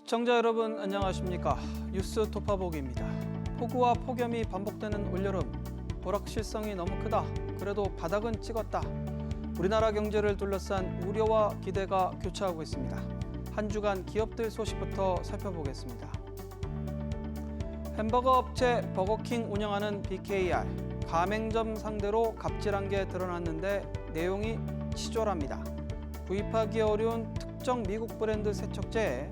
시청자 여러분 안녕하십니까? 뉴스 토파보기입니다. 폭우와 폭염이 반복되는 올여름, 불확실성이 너무 크다. 그래도 바닥은 찍었다. 우리나라 경제를 둘러싼 우려와 기대가 교차하고 있습니다. 한 주간 기업들 소식부터 살펴보겠습니다. 햄버거 업체 버거킹 운영하는 BKR, 가맹점 상대로 갑질한 게 드러났는데 내용이 치졸합니다. 구입하기 어려운 특정 미국 브랜드 세척제에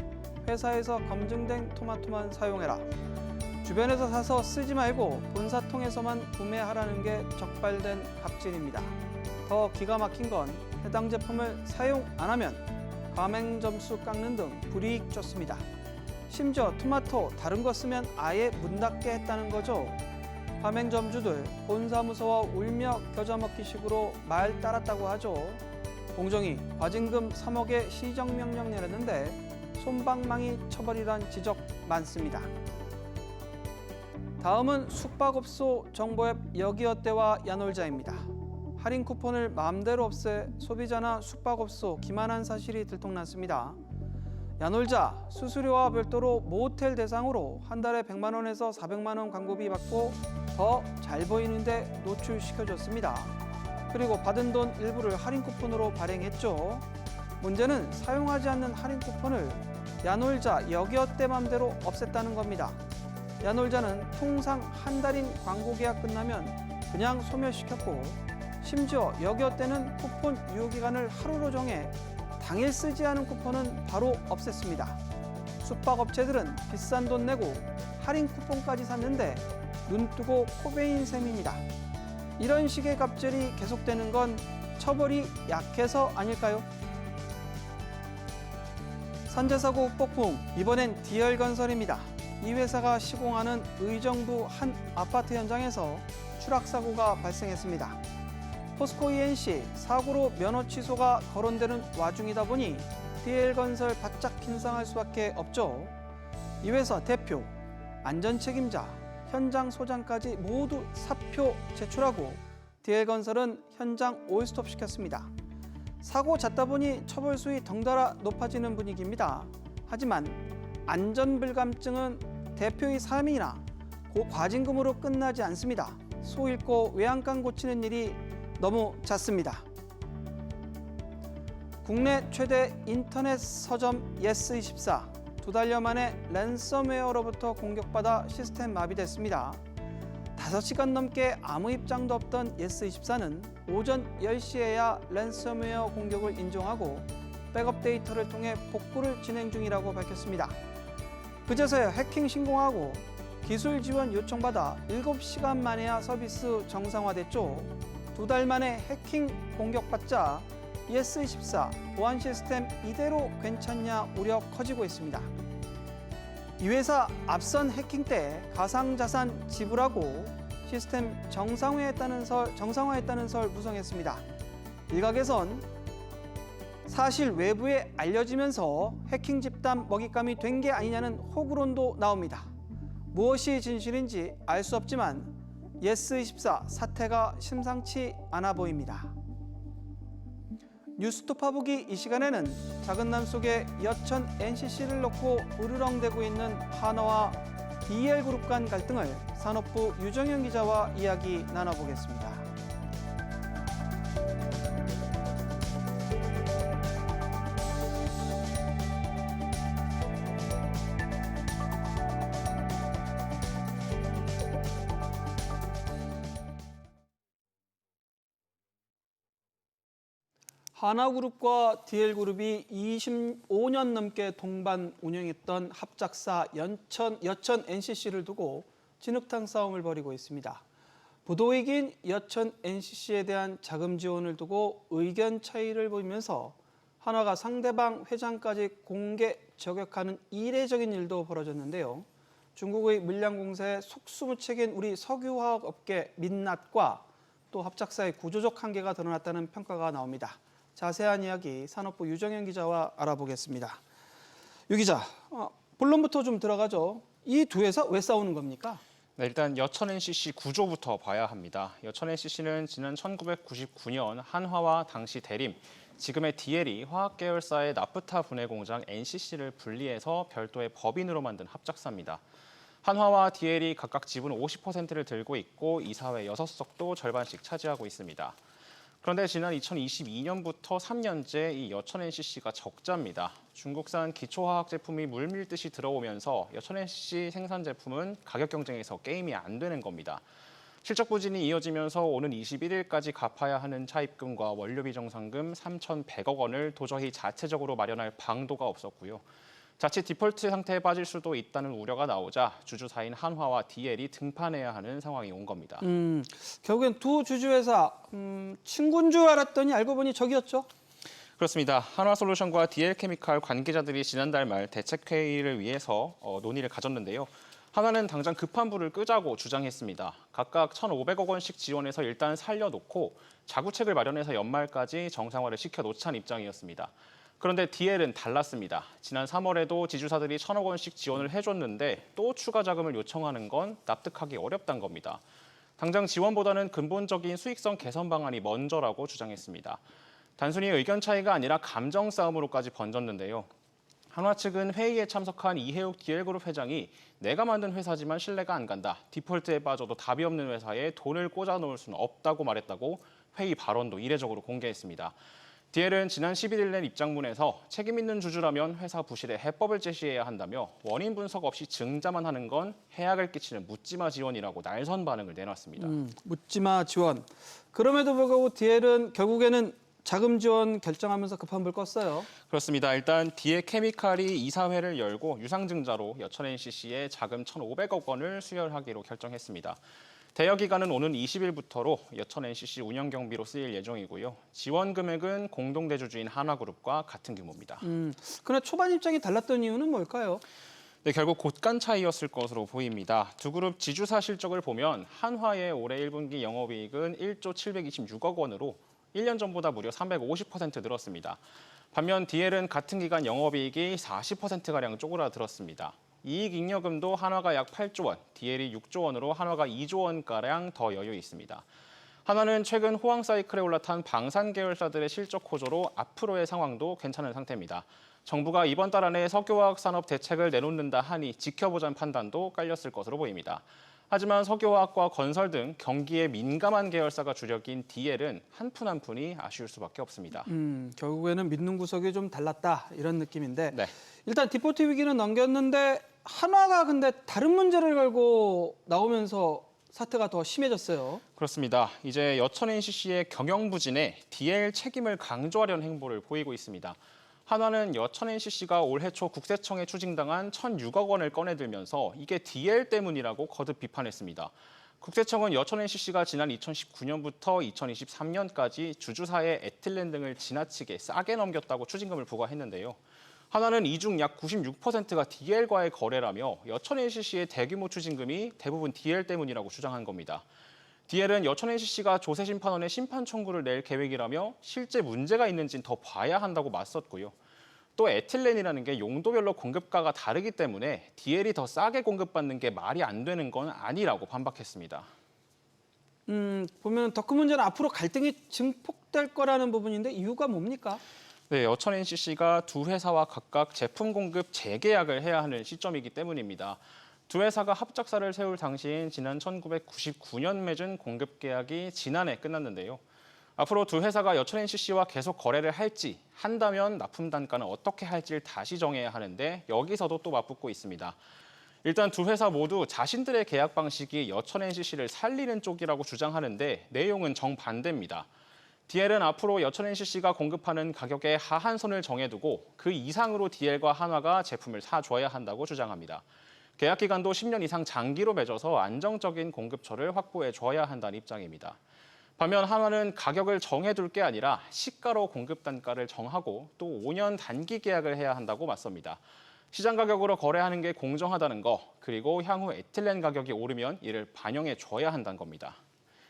회사에서 검증된 토마토만 사용해라. 주변에서 사서 쓰지 말고 본사통에서만 구매하라는 게 적발된 갑질입니다. 더 기가 막힌 건 해당 제품을 사용 안 하면 가맹점수 깎는 등 불이익 줬습니다. 심지어 토마토 다른 거 쓰면 아예 문 닫게 했다는 거죠. 가맹점주들 본사무소와 울며 겨자 먹기 식으로 말 따랐다고 하죠. 공정위 과징금 3억의 시정명령 내렸는데 솜방망이 처벌이란 지적 많습니다. 다음은 숙박업소 정보앱 여기어때와 야놀자입니다. 할인 쿠폰을 마음대로 없애 소비자나 숙박업소 기만한 사실이 들통났습니다. 야놀자 수수료와 별도로 모텔 대상으로 한 달에 100만 원에서 400만 원 광고비 받고 더 잘 보이는데 노출시켜줬습니다. 그리고 받은 돈 일부를 할인 쿠폰으로 발행했죠. 문제는 사용하지 않는 할인 쿠폰을 야놀자 여기어때 맘대로 없앴다는 겁니다. 야놀자는 통상 한 달인 광고 계약 끝나면 그냥 소멸시켰고, 심지어 여기어때는 쿠폰 유효기간을 하루로 정해 당일 쓰지 않은 쿠폰은 바로 없앴습니다. 숙박업체들은 비싼 돈 내고 할인 쿠폰까지 샀는데 눈뜨고 코베인 셈입니다. 이런 식의 갑질이 계속되는 건 처벌이 약해서 아닐까요? 산재사고 폭풍, 이번엔 DL건설입니다. 이 회사가 시공하는 의정부 한 아파트 현장에서 추락사고가 발생했습니다. 포스코 ENC 사고로 면허 취소가 거론되는 와중이다 보니 DL건설 바짝 핀상할 수밖에 없죠. 이 회사 대표, 안전책임자, 현장 소장까지 모두 사표 제출하고 DL건설은 현장 올스톱 시켰습니다. 사고 잦다 보니 처벌 수위 덩달아 높아지는 분위기입니다. 하지만 안전불감증은 대표의 삶이나 과징금으로 끝나지 않습니다. 소 잃고 외양간 고치는 일이 너무 잦습니다. 국내 최대 인터넷 서점 예스24, 2달여 만에 랜섬웨어로부터 공격받아 시스템 마비됐습니다. 5시간 넘게 아무 입장도 없던 예스24는 오전 10시에야 랜섬웨어 공격을 인정하고 백업 데이터를 통해 복구를 진행 중이라고 밝혔습니다. 그제서야 해킹 신고하고 기술 지원 요청받아 7시간 만에야 서비스 정상화됐죠. 2달 만에 해킹 공격받자 예스24 보안 시스템 이대로 괜찮냐 우려 커지고 있습니다. 이 회사 앞선 해킹 때 가상자산 지불하고 시스템 정상화했다는 설 무성했습니다. 일각에선 사실 외부에 알려지면서 해킹 집단 먹잇감이 된 게 아니냐는 호구론도 나옵니다. 무엇이 진실인지 알 수 없지만 예스24 사태가 심상치 않아 보입니다. 뉴스토파보기 이 시간에는 작은 남 속에 여천 NCC를 놓고 으르렁대고 있는 한화와 DL그룹 간 갈등을 산업부 유정현 기자와 이야기 나눠보겠습니다. 한화그룹과 DL그룹이 25년 넘게 동반 운영했던 합작사 여천 NCC를 두고 진흙탕 싸움을 벌이고 있습니다. 부도익인 여천 NCC에 대한 자금 지원을 두고 의견 차이를 보이면서 한화가 상대방 회장까지 공개 저격하는 이례적인 일도 벌어졌는데요. 중국의 물량 공세에 속수무책인 우리 석유화학 업계 민낯과 또 합작사의 구조적 한계가 드러났다는 평가가 나옵니다. 자세한 이야기 산업부 유정현 기자와 알아보겠습니다. 유 기자, 본론부터 좀 들어가죠. 이 두 회사 왜 싸우는 겁니까? 네, 일단 여천 NCC 구조부터 봐야 합니다. 여천 NCC는 지난 1999년 한화와 당시 대림 지금의 DL이 화학 계열사의 나프타 분해 공장 NCC를 분리해서 별도의 법인으로 만든 합작사입니다. 한화와 DL이 각각 지분 50%를 들고 있고 이사회 6석도 절반씩 차지하고 있습니다. 그런데 지난 2022년부터 3년째 이 여천 NCC가 적자입니다. 중국산 기초화학 제품이 물밀듯이 들어오면서 여천 NCC 생산 제품은 가격 경쟁에서 게임이 안 되는 겁니다. 실적 부진이 이어지면서 오는 21일까지 갚아야 하는 차입금과 원료비 정산금 3,100억 원을 도저히 자체적으로 마련할 방도가 없었고요. 자칫 디폴트 상태에 빠질 수도 있다는 우려가 나오자 주주사인 한화와 DL이 등판해야 하는 상황이 온 겁니다. 결국엔 두 주주회사 친구인 줄 알았더니 알고 보니 적이었죠? 그렇습니다. 한화솔루션과 DL케미칼 관계자들이 지난달 말 대책회의를 위해서 논의를 가졌는데요. 하나는 당장 급한 불을 끄자고 주장했습니다. 각각 1,500억 원씩 지원해서 일단 살려놓고 자구책을 마련해서 연말까지 정상화를 시켜놓자는 입장이었습니다. 그런데 DL은 달랐습니다. 지난 3월에도 지주사들이 1,000억 원씩 지원을 해줬는데 또 추가 자금을 요청하는 건 납득하기 어렵다는 겁니다. 당장 지원보다는 근본적인 수익성 개선 방안이 먼저라고 주장했습니다. 단순히 의견 차이가 아니라 감정 싸움으로까지 번졌는데요. 한화 측은 회의에 참석한 이해욱 DL그룹 회장이 내가 만든 회사지만 신뢰가 안 간다. 디폴트에 빠져도 답이 없는 회사에 돈을 꽂아 놓을 수는 없다고 말했다고 회의 발언도 이례적으로 공개했습니다. DL은 지난 11일 낸 입장문에서 책임 있는 주주라면 회사 부실에 해법을 제시해야 한다며 원인 분석 없이 증자만 하는 건 해악을 끼치는 묻지마 지원이라고 날선 반응을 내놨습니다. 묻지마 지원. 그럼에도 불구하고 DL은 결국에는 자금 지원 결정하면서 급한 불 껐어요. 그렇습니다. 일단 DL케미칼이 이사회를 열고 유상증자로 여천 NCC에 자금 1,500억 원을 수혈하기로 결정했습니다. 대여 기간은 오는 20일부터로 여천 NCC 운영 경비로 쓰일 예정이고요. 지원 금액은 공동 대주주인 한화그룹과 같은 규모입니다. 그러나 초반 입장이 달랐던 이유는 뭘까요? 네, 결국 곳간 차이였을 것으로 보입니다. 두 그룹 지주사 실적을 보면 한화의 올해 1분기 영업이익은 1조 726억 원으로 1년 전보다 무려 350% 늘었습니다. 반면 DL은 같은 기간 영업이익이 40%가량 쪼그라들었습니다. 이익잉여금도 한화가 약 8조 원, DL이 6조 원으로 한화가 2조 원가량 더 여유 있습니다. 한화는 최근 호황 사이클에 올라탄 방산 계열사들의 실적 호조로 앞으로의 상황도 괜찮은 상태입니다. 정부가 이번 달 안에 석유화학 산업 대책을 내놓는다 하니 지켜보자는 판단도 깔렸을 것으로 보입니다. 하지만 석유화학과 건설 등 경기에 민감한 계열사가 주력인 DL은 한 푼 한 푼이 아쉬울 수밖에 없습니다. 결국에는 믿는 구석이 좀 달랐다 이런 느낌인데 네. 일단 디폴트 위기는 넘겼는데 한화가 근데 다른 문제를 걸고 나오면서 사태가 더 심해졌어요. 그렇습니다. 이제 여천 NCC의 경영 부진에 DL 책임을 강조하려는 행보를 보이고 있습니다. 한화는 여천 NCC가 올해 초 국세청에 추징당한 1,006억 원을 꺼내들면서 이게 DL 때문이라고 거듭 비판했습니다. 국세청은 여천 NCC가 지난 2019년부터 2023년까지 주주사의 에틸렌 등을 지나치게 싸게 넘겼다고 추징금을 부과했는데요. 한화는 이 중 약 96%가 DL과의 거래라며 여천 NCC의 대규모 추징금이 대부분 DL 때문이라고 주장한 겁니다. DL은 여천 NCC가 조세심판원에 심판 청구를 낼 계획이라며 실제 문제가 있는지는 더 봐야 한다고 맞섰고요. 또 에틸렌이라는 게 용도별로 공급가가 다르기 때문에 DL이 더 싸게 공급받는 게 말이 안 되는 건 아니라고 반박했습니다. 보면 더 큰 문제는 앞으로 갈등이 증폭될 거라는 부분인데 이유가 뭡니까? 네, 여천 NCC가 두 회사와 각각 제품 공급 재계약을 해야 하는 시점이기 때문입니다. 두 회사가 합작사를 세울 당시인 지난 1999년 맺은 공급 계약이 지난해 끝났는데요. 앞으로 두 회사가 여천 NCC와 계속 거래를 할지, 한다면 납품 단가는 어떻게 할지를 다시 정해야 하는데 여기서도 또 맞붙고 있습니다. 일단 두 회사 모두 자신들의 계약 방식이 여천 NCC를 살리는 쪽이라고 주장하는데 내용은 정반대입니다. DL은 앞으로 여천 NCC가 공급하는 가격의 하한선을 정해두고 그 이상으로 DL과 한화가 제품을 사줘야 한다고 주장합니다. 계약 기간도 10년 이상 장기로 맺어서 안정적인 공급처를 확보해줘야 한다는 입장입니다. 반면 한화는 가격을 정해둘 게 아니라 시가로 공급 단가를 정하고 또 5년 단기 계약을 해야 한다고 맞섭니다. 시장 가격으로 거래하는 게 공정하다는 거, 그리고 향후 에틸렌 가격이 오르면 이를 반영해줘야 한다는 겁니다.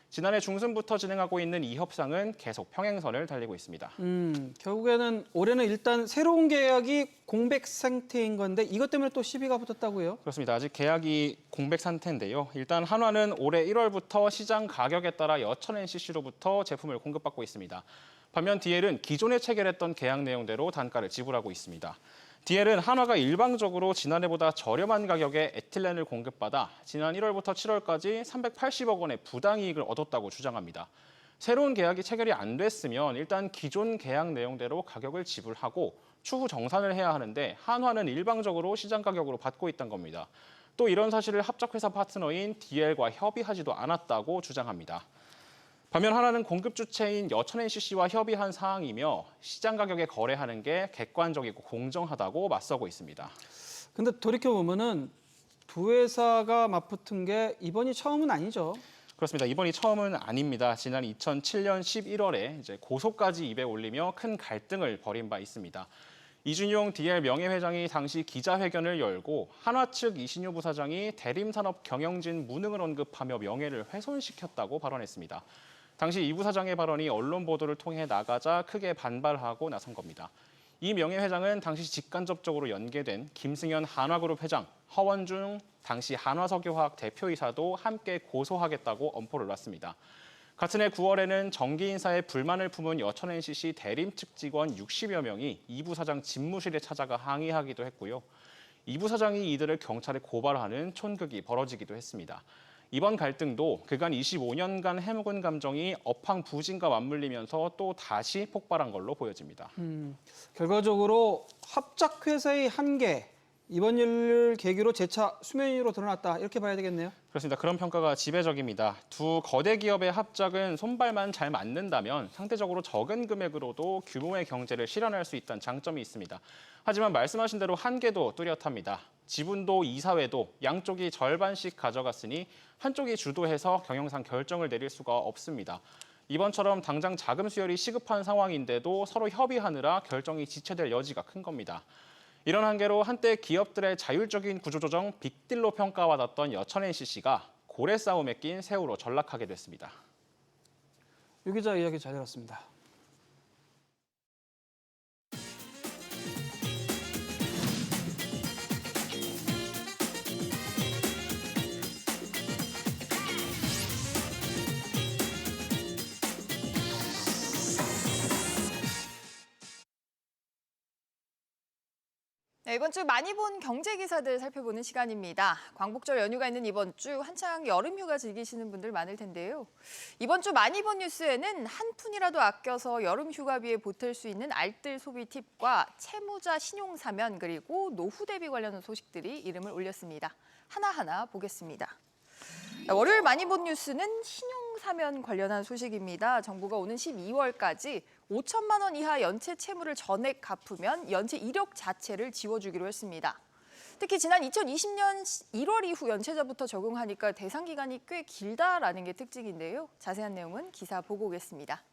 지난해 중순부터 진행하고 있는 이 협상은 계속 평행선을 달리고 있습니다. 결국에는 올해는 일단 새로운 계약이 공백 상태인 건데 이것 때문에 또 시비가 붙었다고요? 그렇습니다. 아직 계약이 공백 상태인데요. 일단 한화는 올해 1월부터 시장 가격에 따라 여천 NCC로부터 제품을 공급받고 있습니다. 반면 DL은 기존에 체결했던 계약 내용대로 단가를 지불하고 있습니다. DL은 한화가 일방적으로 지난해보다 저렴한 가격에 에틸렌을 공급받아 지난 1월부터 7월까지 380억 원의 부당이익을 얻었다고 주장합니다. 새로운 계약이 체결이 안 됐으면 일단 기존 계약 내용대로 가격을 지불하고 추후 정산을 해야 하는데 한화는 일방적으로 시장 가격으로 받고 있다는 겁니다. 또 이런 사실을 합작회사 파트너인 DL과 협의하지도 않았다고 주장합니다. 반면 한화는 공급 주체인 여천 NCC와 협의한 사항이며 시장 가격에 거래하는 게 객관적이고 공정하다고 맞서고 있습니다. 근데 돌이켜 보면은 두 회사가 맞붙은 게 이번이 처음은 아니죠. 그렇습니다. 이번이 처음은 아닙니다. 지난 2007년 11월에 고소까지 입에 올리며 큰 갈등을 벌인 바 있습니다. 이준용 DL 명예회장이 당시 기자회견을 열고 한화 측 이신효 부사장이 대림산업 경영진 무능을 언급하며 명예를 훼손시켰다고 발언했습니다. 당시 이 부사장의 발언이 언론 보도를 통해 나가자 크게 반발하고 나선 겁니다. 이 명예회장은 당시 직간접적으로 연계된 김승현 한화그룹 회장, 허원중 당시 한화석유화학 대표이사도 함께 고소하겠다고 엄포를 놨습니다. 같은 해 9월에는 정기 인사에 불만을 품은 여천 NCC 대림 측 직원 60여 명이 이 부사장 집무실에 찾아가 항의하기도 했고요. 이 부사장이 이들을 경찰에 고발하는 촌극이 벌어지기도 했습니다. 이번 갈등도 그간 25년간 해묵은 감정이 업황부진과 맞물리면서 또 다시 폭발한 걸로 보여집니다. 결과적으로 합작회사의 한계, 이번 일을 계기로 재차 수면 위로 드러났다 이렇게 봐야 되겠네요. 그렇습니다. 그런 평가가 지배적입니다. 두 거대 기업의 합작은 손발만 잘 맞는다면 상대적으로 적은 금액으로도 규모의 경제를 실현할 수 있다는 장점이 있습니다. 하지만 말씀하신 대로 한계도 뚜렷합니다. 지분도 이사회도 양쪽이 절반씩 가져갔으니 한쪽이 주도해서 경영상 결정을 내릴 수가 없습니다. 이번처럼 당장 자금 수혈이 시급한 상황인데도 서로 협의하느라 결정이 지체될 여지가 큰 겁니다. 이런 한계로 한때 기업들의 자율적인 구조조정 빅딜로 평가받았던 여천 NCC가 고래 싸움에 낀 새우로 전락하게 됐습니다. 유 기자 이야기 잘 들었습니다. 네, 이번 주 많이 본 경제 기사들 살펴보는 시간입니다. 광복절 연휴가 있는 이번 주 한창 여름 휴가 즐기시는 분들 많을 텐데요. 이번 주 많이 본 뉴스에는 한 푼이라도 아껴서 여름 휴가비에 보탤 수 있는 알뜰 소비 팁과 채무자 신용 사면 그리고 노후 대비 관련 소식들이 이름을 올렸습니다. 하나하나 보겠습니다. 월요일 많이 본 뉴스는 신용 사면 관련한 소식입니다. 정부가 오는 12월까지 5천만 원 이하 연체 채무를 전액 갚으면 연체 이력 자체를 지워주기로 했습니다. 특히 지난 2020년 1월 이후 연체자부터 적용하니까 대상 기간이 꽤 길다라는 게 특징인데요. 자세한 내용은 기사 보고 오겠습니다.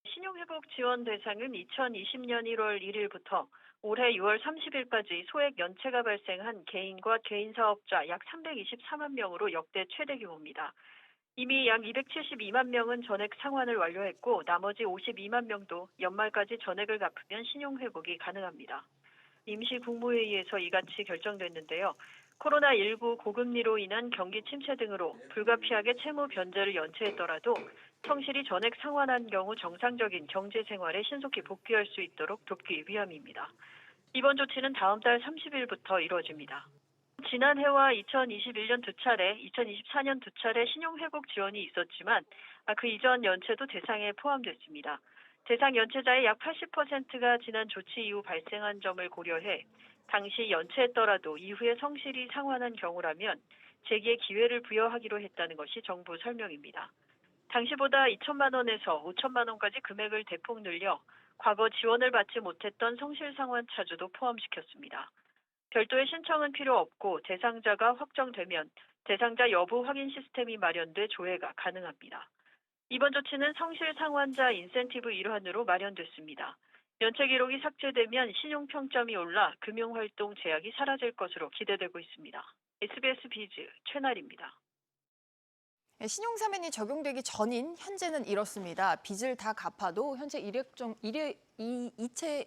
신용회복 지원 대상은 2020년 1월 1일부터 올해 6월 30일까지 소액 연체가 발생한 개인과 개인 사업자 약 324만 명으로 역대 최대 규모입니다. 이미 약 272만 명은 전액 상환을 완료했고 나머지 52만 명도 연말까지 전액을 갚으면 신용회복이 가능합니다. 임시 국무회의에서 이같이 결정됐는데요. 코로나19 고금리로 인한 경기 침체 등으로 불가피하게 채무 변제를 연체했더라도 성실히 전액 상환한 경우 정상적인 경제 생활에 신속히 복귀할 수 있도록 돕기 위함입니다. 이번 조치는 다음 달 30일부터 이루어집니다. 지난해와 2021년 두 차례, 2024년 두 차례 신용회복 지원이 있었지만 그 이전 연체도 대상에 포함됐습니다. 대상 연체자의 약 80%가 지난 조치 이후 발생한 점을 고려해 당시 연체했더라도 이후에 성실히 상환한 경우라면 재기의 기회를 부여하기로 했다는 것이 정부 설명입니다. 당시보다 2천만 원에서 5천만 원까지 금액을 대폭 늘려 과거 지원을 받지 못했던 성실 상환 차주도 포함시켰습니다. 별도의 신청은 필요 없고 대상자가 확정되면 대상자 여부 확인 시스템이 마련돼 조회가 가능합니다. 이번 조치는 성실 상환자 인센티브 일환으로 마련됐습니다. 연체 기록이 삭제되면 신용평점이 올라 금융활동 제약이 사라질 것으로 기대되고 있습니다. SBS 비즈 최나리입니다. 신용사면이 적용되기 전인 현재는 이렇습니다. 빚을 다 갚아도 현재 이체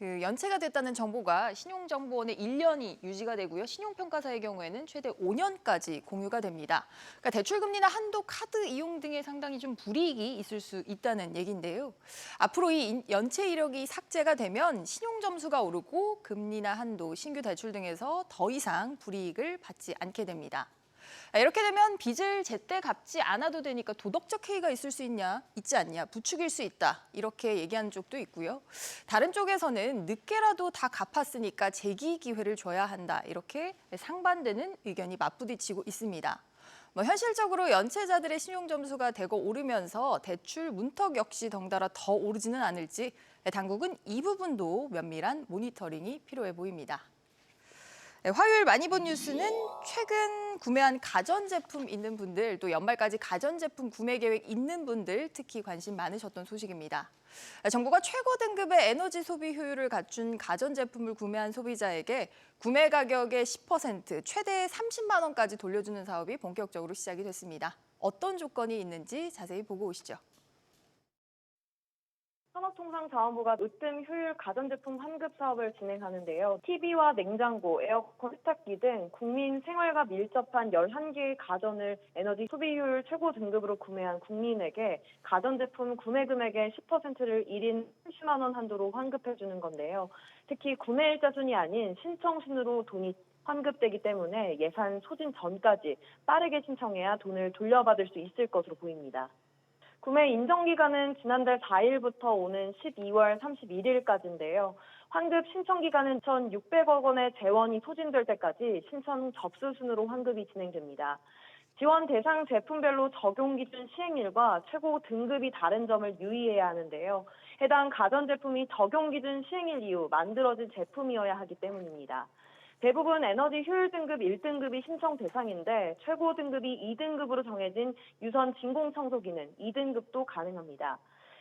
연체가 됐다는 정보가 신용정보원에 1년이 유지가 되고요. 신용평가사의 경우에는 최대 5년까지 공유가 됩니다. 그러니까 대출금리나 한도, 카드 이용 등에 상당히 좀 불이익이 있을 수 있다는 얘기인데요. 앞으로 이 연체 이력이 삭제가 되면 신용점수가 오르고 금리나 한도, 신규 대출 등에서 더 이상 불이익을 받지 않게 됩니다. 이렇게 되면 빚을 제때 갚지 않아도 되니까 도덕적 해이가 있지 않냐, 부추길 수 있다 이렇게 얘기하는 쪽도 있고요. 다른 쪽에서는 늦게라도 다 갚았으니까 재기 기회를 줘야 한다 이렇게 상반되는 의견이 맞부딪히고 있습니다. 현실적으로 연체자들의 신용 점수가 대거 오르면서 대출 문턱 역시 덩달아 더 오르지는 않을지 당국은 이 부분도 면밀한 모니터링이 필요해 보입니다. 화요일 많이 본 뉴스는 최근 구매한 가전제품 있는 분들, 또 연말까지 가전제품 구매 계획 있는 분들 특히 관심 많으셨던 소식입니다. 정부가 최고 등급의 에너지 소비 효율을 갖춘 가전제품을 구매한 소비자에게 구매 가격의 10%, 최대 30만 원까지 돌려주는 사업이 본격적으로 시작이 됐습니다. 어떤 조건이 있는지 자세히 보고 오시죠. 산업통상자원부가 으뜸 효율 가전제품 환급 사업을 진행하는데요. TV와 냉장고, 에어컨, 세탁기 등 국민 생활과 밀접한 11개의 가전을 에너지 소비 효율 최고 등급으로 구매한 국민에게 가전제품 구매 금액의 10%를 1인 30만 원 한도로 환급해주는 건데요. 특히 구매일자 순이 아닌 신청 순으로 돈이 환급되기 때문에 예산 소진 전까지 빠르게 신청해야 돈을 돌려받을 수 있을 것으로 보입니다. 구매 인정기간은 지난달 4일부터 오는 12월 31일까지인데요. 환급 신청기간은 1,600억 원의 재원이 소진될 때까지 신청 접수 순으로 환급이 진행됩니다. 지원 대상 제품별로 적용 기준 시행일과 최고 등급이 다른 점을 유의해야 하는데요. 해당 가전제품이 적용 기준 시행일 이후 만들어진 제품이어야 하기 때문입니다. 대부분 에너지 효율 등급 1등급이 신청 대상인데 최고 등급이 2등급으로 정해진 유선 진공청소기는 2등급도 가능합니다.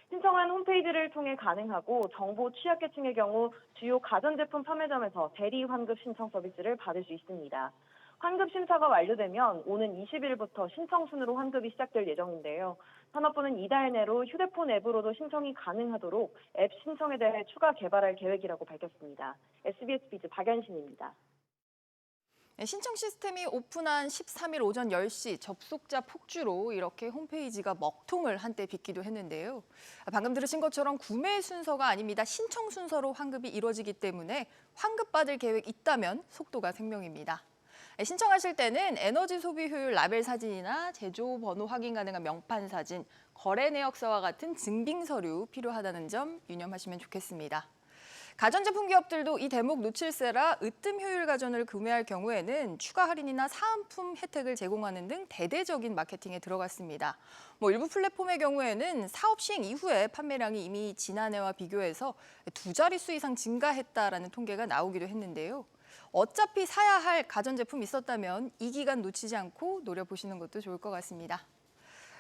신청은 홈페이지를 통해 가능하고 정보 취약계층의 경우 주요 가전제품 판매점에서 대리 환급 신청 서비스를 받을 수 있습니다. 환급 심사가 완료되면 오는 20일부터 신청 순으로 환급이 시작될 예정인데요. 산업부는 이달 내로 휴대폰 앱으로도 신청이 가능하도록 앱 신청에 대해 추가 개발할 계획이라고 밝혔습니다. SBS 비즈 박연신입니다. 신청 시스템이 오픈한 13일 오전 10시 접속자 폭주로 이렇게 홈페이지가 먹통을 한때 빚기도 했는데요. 방금 들으신 것처럼 구매 순서가 아닙니다. 신청 순서로 환급이 이루어지기 때문에 환급받을 계획 있다면 속도가 생명입니다. 신청하실 때는 에너지 소비 효율 라벨 사진이나 제조 번호 확인 가능한 명판 사진, 거래 내역서와 같은 증빙 서류 필요하다는 점 유념하시면 좋겠습니다. 가전제품 기업들도 이 대목 놓칠세라 으뜸 효율 가전을 구매할 경우에는 추가 할인이나 사은품 혜택을 제공하는 등 대대적인 마케팅에 들어갔습니다. 일부 플랫폼의 경우에는 사업 시행 이후에 판매량이 이미 지난해와 비교해서 2자릿수 이상 증가했다라는 통계가 나오기도 했는데요. 어차피 사야 할 가전제품 있었다면 이 기간 놓치지 않고 노려보시는 것도 좋을 것 같습니다.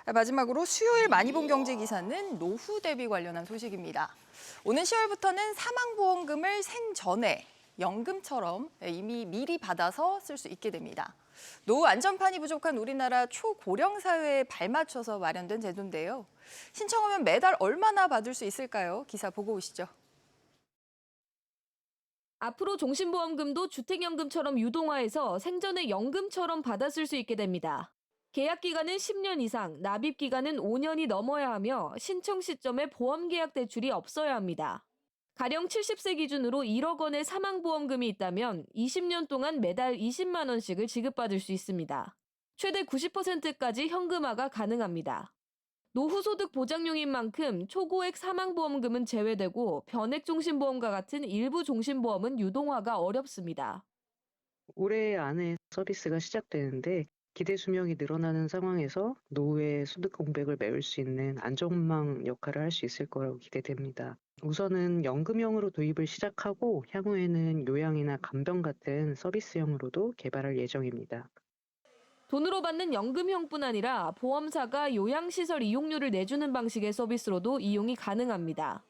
마지막으로 수요일 많이 본 경제 기사는 노후 대비 관련한 소식입니다. 오는 10월부터는 사망보험금을 생전에 연금처럼 이미 미리 받아서 쓸 수 있게 됩니다. 노후 안전판이 부족한 우리나라 초고령 사회에 발맞춰서 마련된 제도인데요. 신청하면 매달 얼마나 받을 수 있을까요? 기사 보고 오시죠. 앞으로 종신보험금도 주택연금처럼 유동화해서 생전에 연금처럼 받아 쓸 수 있게 됩니다. 계약 기간은 10년 이상, 납입 기간은 5년이 넘어야 하며 신청 시점에 보험계약 대출이 없어야 합니다. 가령 70세 기준으로 1억 원의 사망보험금이 있다면 20년 동안 매달 20만 원씩을 지급받을 수 있습니다. 최대 90%까지 현금화가 가능합니다. 노후소득 보장용인 만큼 초고액 사망보험금은 제외되고 변액종신보험과 같은 일부 종신보험은 유동화가 어렵습니다. 올해 안에 서비스가 시작되는데 기대 수명이 늘어나는 상황에서 노후의 소득 공백을 메울 수 있는 안전망 역할을 할 수 있을 거라고 기대됩니다. 우선은 연금형으로 도입을 시작하고 향후에는 요양이나 간병 같은 서비스형으로도 개발할 예정입니다. 돈으로 받는 연금형뿐 아니라 보험사가 요양시설 이용료를 내주는 방식의 서비스로도 이용이 가능합니다.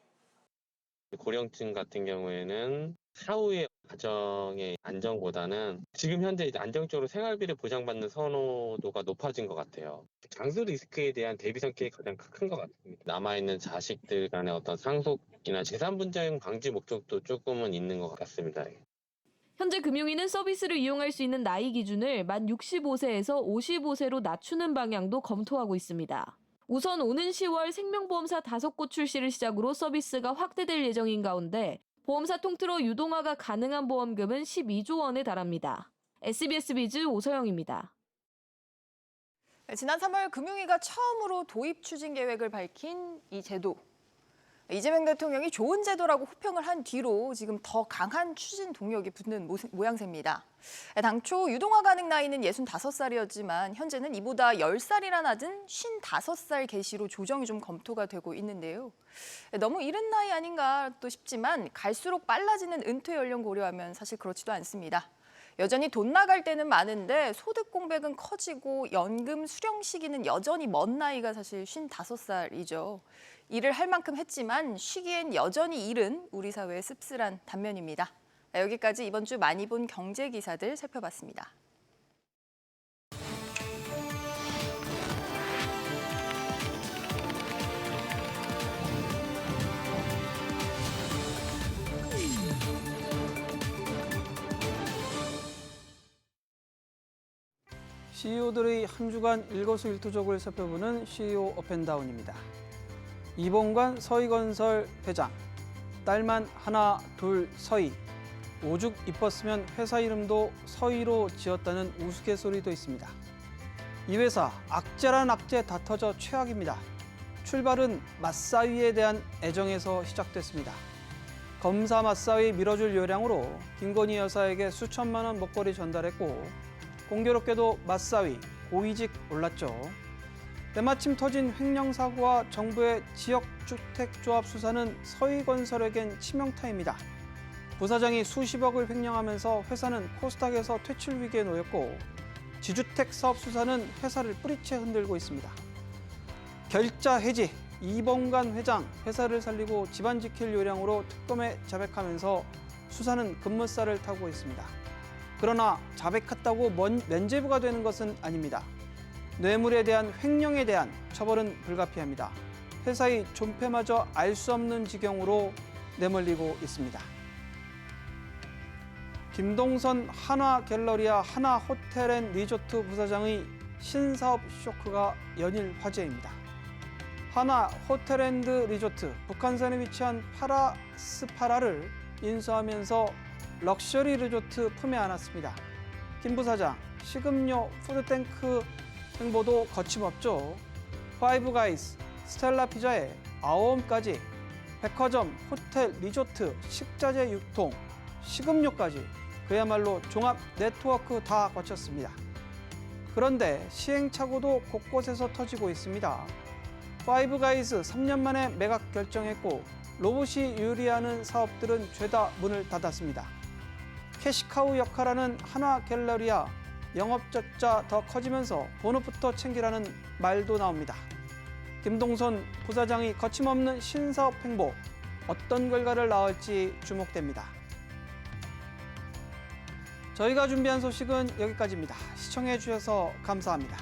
고령층 같은 경우에는 사후의 가정의 안정보다는 지금 현재 이제 안정적으로 생활비를 보장받는 선호도가 높아진 것 같아요. 장수 리스크에 대한 대비 성격이 가장 큰 것 같습니다. 남아있는 자식들 간의 어떤 상속이나 재산 분쟁 방지 목적도 조금은 있는 것 같습니다. 현재 금융위는 서비스를 이용할 수 있는 나이 기준을 만 65세에서 55세로 낮추는 방향도 검토하고 있습니다. 우선 오는 10월 생명보험사 5곳 출시를 시작으로 서비스가 확대될 예정인 가운데 보험사 통틀어 유동화가 가능한 보험금은 12조 원에 달합니다. SBS 비즈 오서영입니다. 지난 3월 금융위가 처음으로 도입 추진 계획을 밝힌 이 제도. 이재명 대통령이 좋은 제도라고 호평을 한 뒤로 지금 더 강한 추진 동력이 붙는 모양새입니다. 당초 유동화 가능 나이는 65살이었지만 현재는 이보다 10살이나 낮은 55살 개시로 조정이 좀 검토가 되고 있는데요. 너무 이른 나이 아닌가 또 싶지만 갈수록 빨라지는 은퇴 연령 고려하면 사실 그렇지도 않습니다. 여전히 돈 나갈 때는 많은데 소득 공백은 커지고 연금 수령 시기는 여전히 먼 나이가 사실 55살이죠. 일을 할 만큼 했지만 쉬기엔 여전히 일은 우리 사회의 씁쓸한 단면입니다. 여기까지 이번 주 많이 본 경제 기사들 살펴봤습니다. CEO들의 한 주간 일거수일투족을 살펴보는 CEO 업앤다운입니다. 이봉관 서희건설 회장, 딸만 하나 둘 서희, 오죽 이뻤으면 회사 이름도 서희로 지었다는 우스갯소리도 있습니다. 이 회사 악재란 악재 다 터져 최악입니다. 출발은 맞사위에 대한 애정에서 시작됐습니다. 검사 맞사위 밀어줄 요량으로 김건희 여사에게 수천만 원 목걸이 전달했고 공교롭게도 맞사위 고위직 올랐죠. 때마침 터진 횡령사고와 정부의 지역주택조합 수사는 서희건설에겐 치명타입니다. 부사장이 수십억을 횡령하면서 회사는 코스닥에서 퇴출 위기에 놓였고 지주택 사업 수사는 회사를 뿌리채 흔들고 있습니다. 결자 해지, 이봉관 회장 회사를 살리고 집안 지킬 요량으로 특검에 자백하면서 수사는 급무살을 타고 있습니다. 그러나 자백했다고 면죄부가 되는 것은 아닙니다. 뇌물에 대한 횡령에 대한 처벌은 불가피합니다. 회사의 존폐마저 알 수 없는 지경으로 내몰리고 있습니다. 김동선 한화갤러리아 하나호텔앤리조트 부사장의 신사업 쇼크가 연일 화제입니다. 하나호텔앤리조트 북한산에 위치한 파라스파라를 인수하면서 럭셔리 리조트 품에 안았습니다. 김 부사장, 식음료, 푸드탱크 행보도 거침없죠. 파이브가이즈, 스텔라 피자에 아오음까지 백화점, 호텔, 리조트, 식자재 유통, 식음료까지 그야말로 종합 네트워크 다 거쳤습니다. 그런데 시행착오도 곳곳에서 터지고 있습니다. 파이브가이즈 3년 만에 매각 결정했고 로봇이 유리하는 사업들은 죄다 문을 닫았습니다. 캐시카우 역할하는 하나갤러리아 영업적자 더 커지면서 본업부터 챙기라는 말도 나옵니다. 김동선 부사장이 거침없는 신사업 행보, 어떤 결과를 낳을지 주목됩니다. 저희가 준비한 소식은 여기까지입니다. 시청해 주셔서 감사합니다.